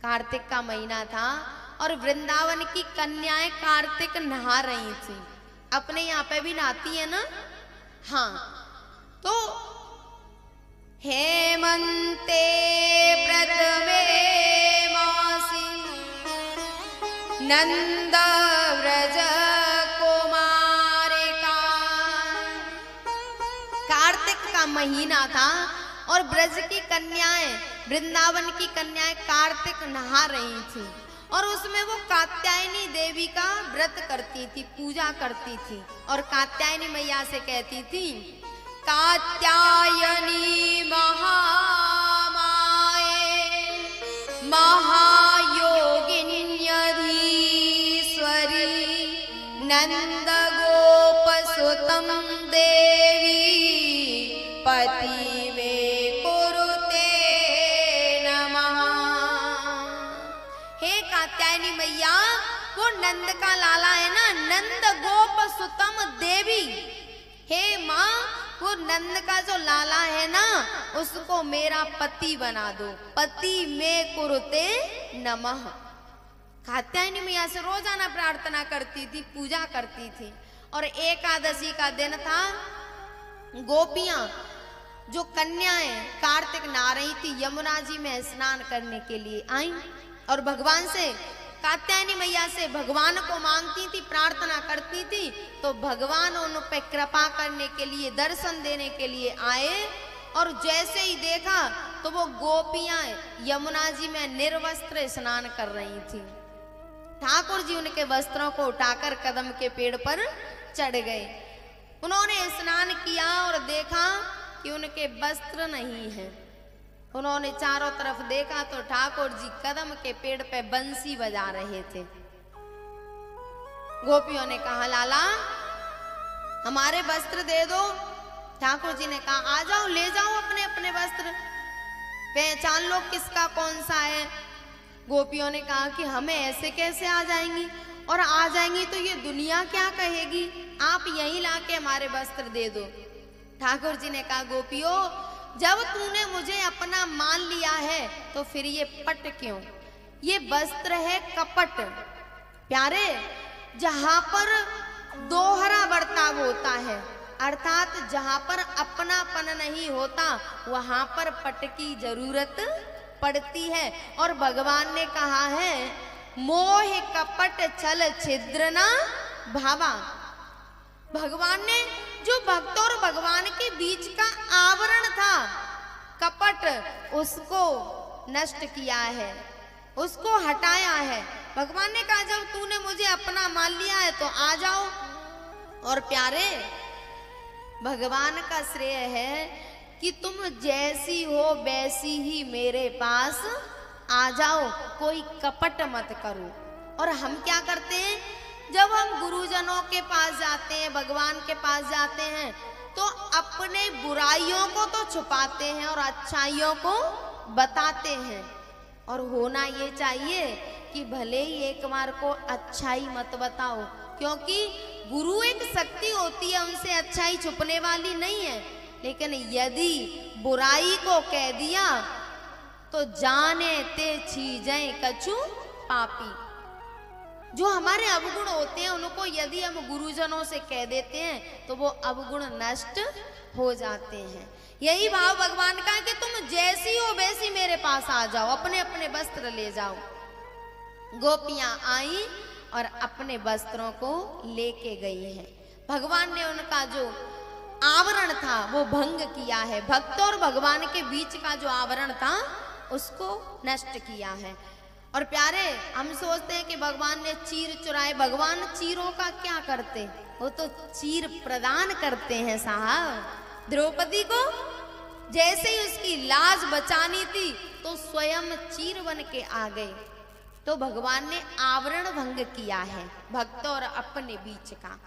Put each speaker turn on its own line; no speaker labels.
कार्तिक का महीना था और वृंदावन की कन्याएं कार्तिक नहा रही थी। अपने यहाँ पे भी नहाती है ना। हाँ, तो हेमंते प्रथमे मासी नंद व्रज कुमारिका। कार्तिक का महीना था और ब्रज की कन्याएं, वृंदावन की कन्याएं कार्तिक नहा रही थी और उसमें वो कात्यायनी देवी का व्रत करती थी, पूजा करती थी और कात्यायनी मैया से कहती थी, कात्यायनी महामाये महायोगिन्यधीश्वरी नंद गोप सुतम देवी पति में कुरुते नमः। हे कात्यायनी मैया, वो नंद का लाला है ना, नंद गोप सुतम देवी। हे माँ, वो नंद का जो लाला है ना, उसको मेरा पति बना दो। पति में कुरुते नमः। कात्यायनी मैया से रोजाना प्रार्थना करती थी, पूजा करती थी। और एकादशी का दिन था। गोपियां जो कन्याएं कार्तिक नहा रही थी, यमुना जी में स्नान करने के लिए आई और भगवान से, कात्यायनी मैया से भगवान को मांगती थी, प्रार्थना करती थी। तो भगवान उन पे कृपा करने के लिए, दर्शन देने के लिए आए और जैसे ही देखा तो वो गोपियां यमुना जी में निर्वस्त्र स्नान कर रही थी। ठाकुर जी उनके वस्त्रों को उठाकर कदम के पेड़ पर चढ़ गए। उन्होंने स्नान किया और देखा कि उनके वस्त्र नहीं है। उन्होंने चारों तरफ देखा तो ठाकुर जी कदम के पेड़ पे बंसी बजा रहे थे। गोपियों ने कहा, लाला हमारे वस्त्र दे दो। ठाकुर जी ने कहा, आ जाओ, ले जाओ अपने अपने वस्त्र, पहचान लो किसका कौन सा है। गोपियों ने कहा कि हमें ऐसे कैसे आ जाएंगी, और आ जाएंगी तो ये दुनिया क्या कहेगी, आप यहीं लाके हमारे वस्त्र दे दो। ठाकुर जी ने कहा, गोपियों जब तूने मुझे अपना मान लिया है तो फिर ये पट क्यों, ये वस्त्र है कपट। प्यारे, जहां पर दोहरा बर्ताव होता है, अर्थात जहां पर अपनापन नहीं होता, वहां पर पट की जरूरत पड़ती है। और भगवान ने कहा है, मोह कपट छल छिद्र न भावा। भगवान ने जो भक्त और भगवान के बीच का आवरण था कपट, उसको नष्ट किया है, उसको हटाया है। भगवान ने कहा, जब तूने मुझे अपना मान लिया है तो आ जाओ। और प्यारे, भगवान का श्रेय है कि तुम जैसी हो वैसी ही मेरे पास आ जाओ, कोई कपट मत करो। और हम क्या करते हैं, जब हम गुरुजनों के पास जाते हैं, भगवान के पास जाते हैं, तो अपने बुराइयों को तो छुपाते हैं और अच्छाइयों को बताते हैं। और होना ये चाहिए कि भले ही एक बार को अच्छाई मत बताओ, क्योंकि गुरु एक शक्ति होती है, उनसे अच्छाई छुपने वाली नहीं है। लेकिन यदि बुराई को कह दिया तो जाने ते छीजें कछु पापी। जो हमारे अवगुण होते हैं उनको यदि हम गुरुजनों से कह देते हैं तो वो अवगुण नष्ट हो जाते हैं। यही भाव भगवान का है कि तुम जैसी हो वैसी मेरे पास आ जाओ, अपने अपने वस्त्र ले जाओ। गोपियां आई और अपने वस्त्रों को लेके गई हैं। भगवान ने उनका जो आवरण था वो भंग किया है। भक्त और भगवान के बीच का जो आवरण था उसको नष्ट किया है। और प्यारे, हम सोचते हैं कि भगवान ने चीर चुराए। भगवान चीरों का क्या करते, वो तो चीर प्रदान करते हैं साहब। द्रौपदी को जैसे ही उसकी लाज बचानी थी तो स्वयं चीर बन के आ गए। तो भगवान ने आवरण भंग किया है भक्त और अपने बीच का।